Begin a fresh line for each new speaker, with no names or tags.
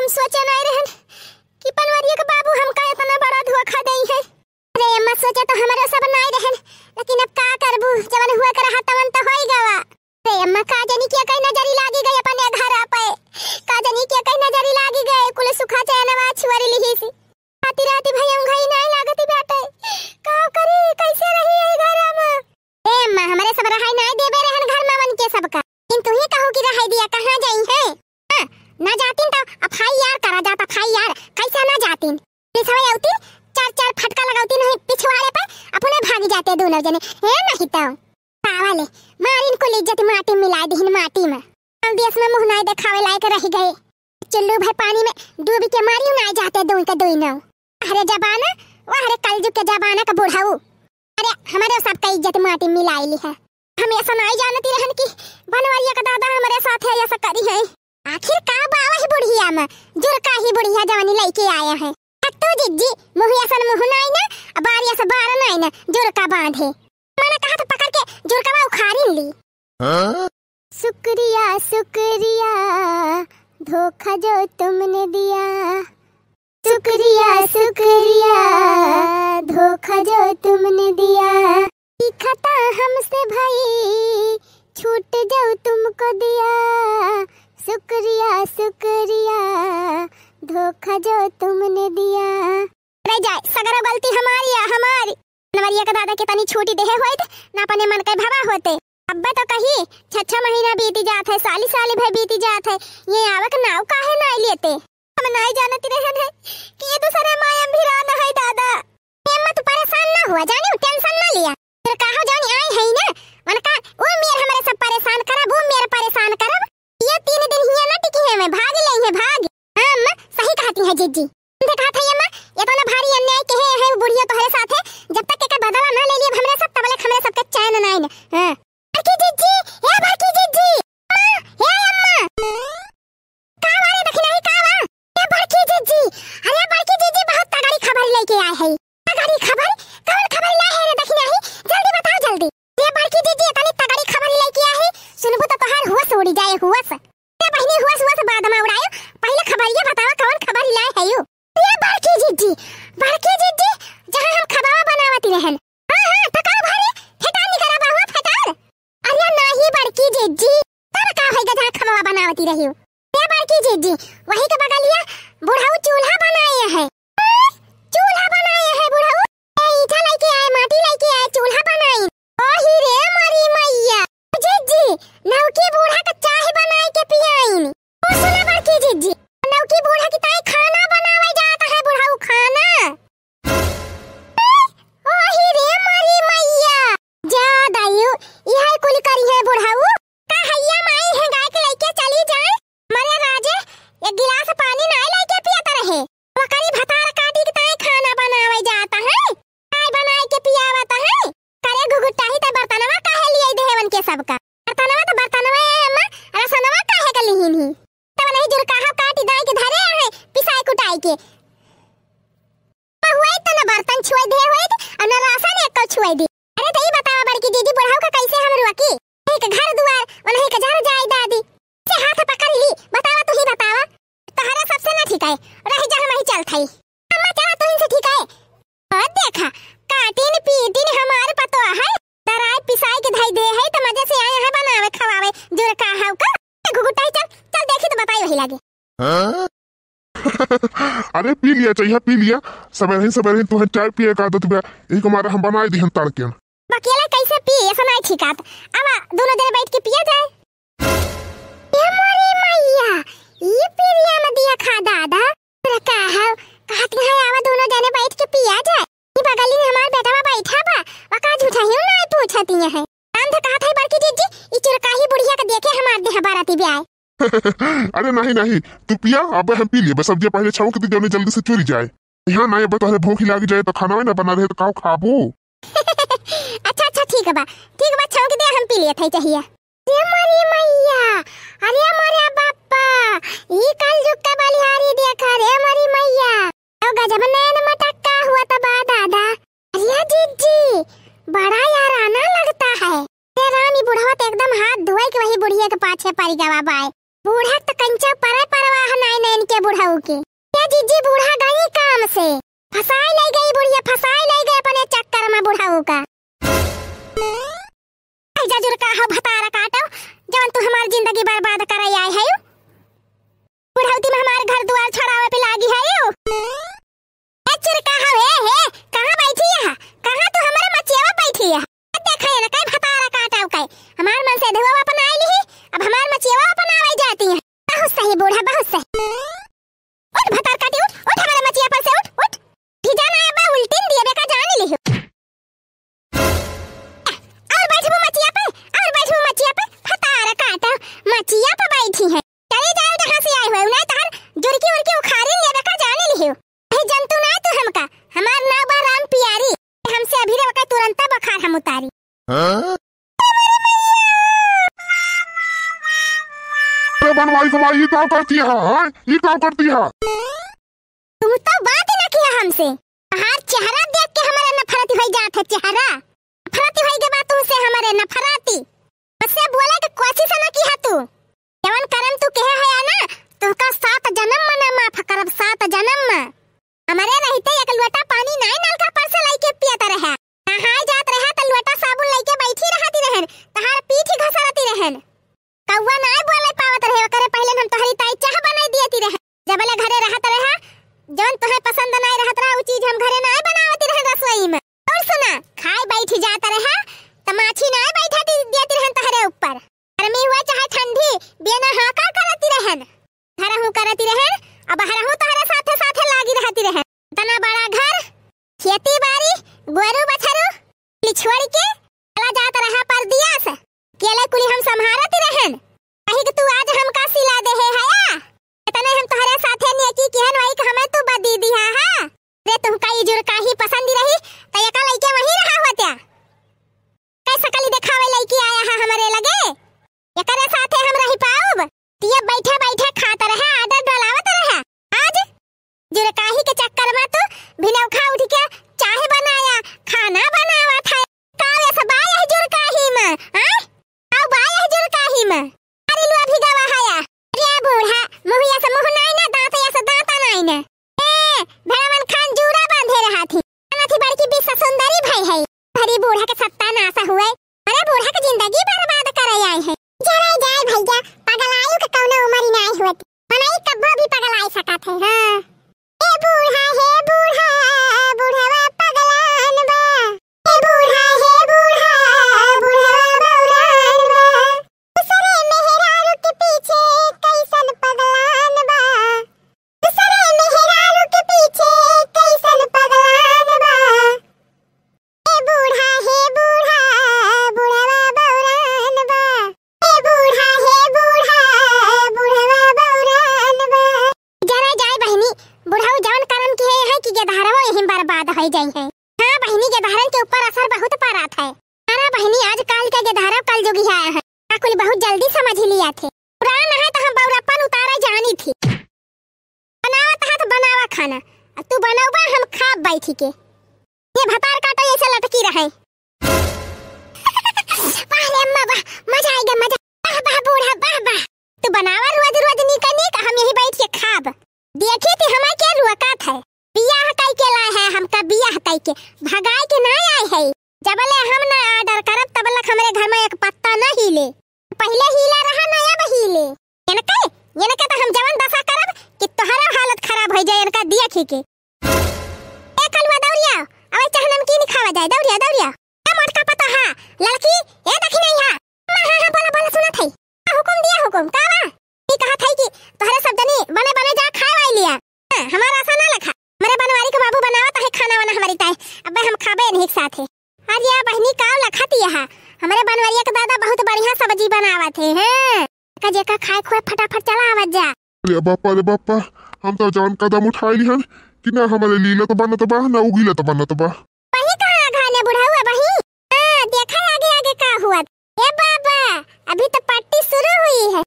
हम सोचे नहीं रहन कि पनवरिया के बाबू हमका इतना बड़ा धोखा देई है। अरे अम्मा सोचे तो हमारे सब नहीं रहन, लेकिन अब का करबू, जवन हुआ कर तवन तो होई गवा। अरे अम्मा का जानी क्या कहीं नजरी लागी गई अपने घर पे, का जानी क्या कहीं नजरी लागी गई कुल सुखा चैनवा छुरी लिही सी राती राती भाई हम घई नहीं लागती बेटे, का करी कैसे रही है घर में। ए अम्मा हमारे सब रहाई नहीं देबे रहन घर में बन के सबका, इन तू ही कहो कि रहाई दिया कहां जाई है। हां ना जातीन तो अब भाई यार करा जाता, भाई यार कैसे ना जातीन, पिछवे आउती चार चार फटका लगाउती नहीं पिछवाड़े पे अपने भाग जाते दोनों जने। हे नहीं तो पावाले मारिन को इज्जत माटी मिला दीन माटी में, हम देश में मुंह नहीं दिखावे लायक रह गए। चुल्लू भाई पानी में डूब के मारियो ना जाते दो के दो न। अरे जबाना वाह रे कलजुग के जबाना का बुढ़ाऊ, अरे हमारे सबका इज्जत माटी मिलाई ली है। हम ऐसा नहीं जानती रहन कि बनवारिया का दादा हमारे साथ है ऐसा करी है। आखिर का बावा ही बुढ़िया में जुरका ही बुढ़िया जवानी लेके आया है। तो जिज्जी मुहिया सन मुह नहीं ना, बारिया से बार नहीं ना जुरका बांधे, मैंने कहा तो पकड़ के जुरका उखाड़ी ली। शुक्रिया शुक्रिया धोखा जो तुमने दिया, शुक्रिया शुक्रिया धोखा जो तुमने दिया, खता हमसे भाई छूट जाओ तुमको दिया, शुक्रिया शुक्रिया धोखा जो तुमने दिया। रह जाए सगरा गलती हमारी है हमारी, नवरिया का दादा के तनी छूटी देहे होइत ना अपने मन के भवा होते। अब्बा तो कही 6 महीना बीती जात है, साली साली भाई बीती जात है, ये आवक नाव काहे नहीं लेते। हम नहीं जानती रहन है कि ये दूसरे माया भिरा न है दादा। अम्मा तू परेशान ना हुआ, जानी टेंशन ना लिया, फिर कहो जानी आई है ना मन का वो मेरे हमारे सब परेशान करब, वो मेरे परेशान करब। ये 3 दिन हिया ना टिकी है, मैं भाग ले है भाग। हां अम्मा सही कहती है जीजी, देखा था अम्मा ये तो ना भारी अन्याय के है बुढ़िया तोहरे साथ है, जब तक के बदला ना ले लिए हमरे सब तबले हमरे सब के चैन नहीं न। हां बाकी जीजी हे बाकी जीजी हे अम्मा का बारे देखी नहीं का बा हे बाकी जीजी। अरे बाकी जीजी बहुत तगड़ी खबर लेके आए है। तगड़ी खबर कौन खबर लाए है रे देखी नहीं, जल्दी बताओ जल्दी। ये बाकी जीजी इतनी तगड़ी खबर लेके आए है, सुनबो तो तोहार होश उड़ जाए होश। ए बहनी होश बाद में उड़ायो, पहले खबर ये बताओ कौन खबर लाए है यू। ये बाकी जीजी जहां हम खबावा बनावती रहन। हां तकाओ भारी फटान निकरा बाहुआ फटान। अरे नहीं बड़की जीजी तब का होएगा जहां खबावा बनावती रही हो। ये बाकी जीजी वही के बगलिया बुढ़ाऊ चूल्हा बनाए है, चूल्हा बनाए है बुढ़ाऊ, ए ईटा लेके आए माटी लेके आए चूल्हा बनाई। ओही रे मारी मैया जीजी नौकी बूढ़ा का चाय बनाए के पियाइन। ओ सुना बाकी जीजी नौकी बूढ़ा की ताई खाना बनावे जाता है बुढ़ाऊ खाना। ओही रे मारी मैया जा दायु यह कुल करी है बुढ़ाऊ का हैया माई है गाय के लेके चली जाए मरे राजे एक गिलास पानी ना लेके पियाता रहे, बकरी भतार काटी के ताई खाना बनावे जाता है, चाय बनाए के पियावता है। करे घुघुटा ही त बर्तनवा काहे लिए देवन के सबका, बर्तनवा तो बर्तनवा है अम्मा, रसनवा काहे के लिहिन ही तब नहीं जुरका काटी दाई के धरे है पिसाई कुटाई के हुए त न बर्तन छुए दे हुए और न राशन एक छुए दी। अरे तई बतावा बड़की दीदी बुढ़ाऊ का कैसे हम रुकी, एक घर दुआर उन्हें के घर जाए दादी से हाथ पकड़ ली, बतावा तू ही बतावा तहरा सबसे ना ठीक है रह जा हम ही चल थई। अम्मा चला तो इनसे ठीक है और देखा काटिन पीटिन हमारे पतो है दराई पिसाई के धई दे है त मजे से आए है बनावे खवावे जुरका हाउ का घुघुटाई चल चल देखी तो बताई वही लागे।
अरे पी लिया चाहिए पी लिया, सवेरे तू चाय पिए का आदत बे, एक हमारा हम बनाई दी हम तड़के
बकेला कैसे पी ऐसा नहीं ठीक आत, आवा दोनों जने बैठ के पिया जाए। ये मोरी मैया ये पिरिया में दिया खा दादा तेरा का है कहत है आवा दोनों जने बैठ के पिया जाए। ये बगल में हमार बेटा बैठा बा वका झूठा ही नहीं पूछती है हम तो कहत है बड़की जीजी ई चुरकाही बुढ़िया के देखे हमार देह बाराती भी आए।
अरे नहीं तू पिया अब हम पी लिए बस, सब्जी पहले छाऊ के जल्दी जल्दी से चुरी जाए। यहाँ ना ये बता भूख लाग जाए तो खाना ना बना रहे तो काऊ खाबो।
अच्छा ठीक बा छाऊ के दे हम पी लिए थे चाहिए। ये मरी मैया अरे मरे बाप्पा ये कल जुग का बलिहारी देखा रे मरी मैया तो गजब नैन मटक्का हुआ था बा दादा। अरे जीजी बड़ा याराना लगता है, ये रानी बुढ़वा तो एकदम हाथ धोए के वही बुढ़िया के पाछे पड़ गवा बाय। बूढ़ा तो कंचा परवाह नहीं नैन के बुढ़ाऊ के। क्या जीजी बूढ़ा गई काम से, फसाई ले गई बुढ़िया, फसाई ले गई अपने चक्कर में बुढ़ाऊ का। जजुर का हो भतारा काटो जवन तू हमारी जिंदगी बर्बाद कराई आई है। बुढ़ाउती में हमारे घर द्वार छड़ावे पे लागी है यू। चुर का हो हे कहां बैठी है, कहां तू हमारे मचियावा बैठी है। देखा है ना कई भतारा काटाऊ कई हमार मन से धुआ अपन आई ली, अब हमार मचियावा अपन आई जाती है। बहुत सही बूढ़ा, बहुत सही। उठ भतार काटी, उठ उठ हमारे मचिया पर से उठ उठ। भिजा ना बा उल्टिन दिए बेका जान ली हो। और बैठो मचिया पे, और बैठो मचिया पे। भतारा काटा मचिया पे बैठी है। चले जाओ जहां से आए हुए ना तार जुरकी उरकी उखाड़ी ले बेका जान ली हो। भाई जंतु ना तू हमका, हमार नाम बा राम पियारी, हमसे अभी रे वका तुरंत बखार हम उतारी।
बनवाई कमाई ये क्या करती है, ये क्या करती है?
तुम तो बात न किया हमसे, हर चेहरा देख के हमारे नफरती हो जात है। चेहरा नफरती हो के बात तुमसे हमारे नफरती मुझसे बोले तो कोशिश न किया तू। जवन करम तू कहे है ना तो का 7 जन्म में माफ करब, 7 जन्म में। हमारे रहते एक लोटा पानी नहीं नलका पर से लेके पियाता रहे, नहाए जात रहे तो लोटा साबुन लेके बैठी रहती रहन, तहार पीठ घसरती रहन। कौवा नहीं बोले पावत रहे, करे पहले हम तोहरी ताई चाह बनाई दियती रहे। जबले घरे रहत रहे जवन तुम्हें पसंद नहीं रहत रहा वो चीज हम घरे नहीं बनावती रहे रसोई में। और सुना खाए बैठी जात रहे तमाची नहीं बैठाती देती रहन तहरे ऊपर। गर्मी हुआ चाहे ठंडी बिना हाका करती रहन, घर हूं करती रहन, अब बाहर हूं तहरे साथे साथे लागी रहती रहन। तना बड़ा घर, खेती बाड़ी, गोरू बछरू लिछोड़ के चला जात रहा परदियास, केले कुली हम संभारती रहन। कहीं कि तू आज हमका सिला दे है हया, इतने हम तोहरे साथे नेकी किहन वही के हमें तू बदी दिया है। रे तुमका ई जुर काहे पसंद रही त एका लइके वही रहा होत्या। कैसा कली दिखावे लइकी आया है हमरे लगे, एकरे साथे हम रही पाऊब। तिये बैठे बैठे खात रहे, आदर डलावत रहे। आज जुर काहे के चक्कर में तू भिनौखा उठ के चाय बनाया, खाना बनावा था। कावे से बाय जुर काहे में हां आउ बाय जुर काहे में। अरे लो अभी गवा हया रे बूढ़ा, मुहिया से मुंह नहीं ना, दांत या से दांत नहीं ना। ए भगवान खान जूरा बांधे रहा थी, अनाथी बड़की बिस्सा सुंदरी भाई है। भरी बूढ़ा के सत्ता नासा हुए, अरे बूढ़ा के जिंदगी बर्बाद करे आए हैं। जरा जाए भैया, पगलायु के कौनो उम्र ही नहीं होती, मनाई कब्बो भी पगलाई सकत है। हां ए बूढ़ा हे बूढ़ा, बूढ़वा पगलान बा। ए बूढ़ा हे बूढ़ा, बूढ़वा बौरान बा। दूसरे मेहरारू के पीछे कैसन पगलान बा, दूसरे मेहरारू के पीछे कैसन पगलान बा। ए बूढ़ा हे बूढ़ा, बूढ़वा बौरान बा। ए बूढ़ा हे बूढ़ा, बूढ़वा बौरान बा। जरा जाए बहनी, बुढ़ाऊ जवन करम के है कि गेधारवा यही बर्बाद हो जाई है। हां बहनी गेधारन के ऊपर असर बहुत पड़त है। अरे बहनी आज काल के गेधारव कल जोगी आया है, कुल बहुत जल्दी समझ लिया थे। पुराना है तो हम बौरापन उतारा जानी थी। बनावत है तो बनावा खाना, अब तू बनावा हम खा बैठी के। ये भतार काटो ऐसे लटकी रहे। पहले अम्मा वाह मजा आएगा, मजा वाह वाह बूढ़ा वाह वाह। तू बनावा रोज रोज निकलनी का हम यही बैठ के खाब। देखी थी हमें क्या रुआकात है, बियाह कई के लाए है, हमका बियाह कई के भगाए के ना आए है। जबले हम ना ऑर्डर करब तबले हमरे घर में एक पत्ता न हिले, पहले हिले रहा नया बहिले। इनके तो हम जवन दशा करब कि तोहरा हालत खराब हो जाए इनका दिया खीके। ए कलवा दौड़िया, अबे चाह नमकीन खावा जाए, दौड़िया दौड़िया। ए मोटका पता हा लड़की ए देखी नहीं हा। हां बोला बोला सुनत है, हुकुम दिया हुकुम का बा। ई कहा था कि तोहरे सब जनी बने बने जा खाए वाई लिया, हमारा आशा ना लखा। मेरे बनवारी के बाबू बनावत है खाना वाना हमारी ताई, अब हम खाबे नहीं साथे। अरे या बहनी का लखती है, हमारे बनवारिया के दादा बहुत बढ़िया सब्जी बनावत है। हां का जेका खाए खोए फटाफट चला आवत जा।
अरे बापा हम तो जवन कदम उठाई हन कि ना हमारे लीला तो बनत बा ना उगीला तो बनत बा।
वही कहां घाने बुढ़ाऊ वही। हां देखा आगे आगे का हुआ। ए बाबा अभी तो पार्टी शुरू हुई है।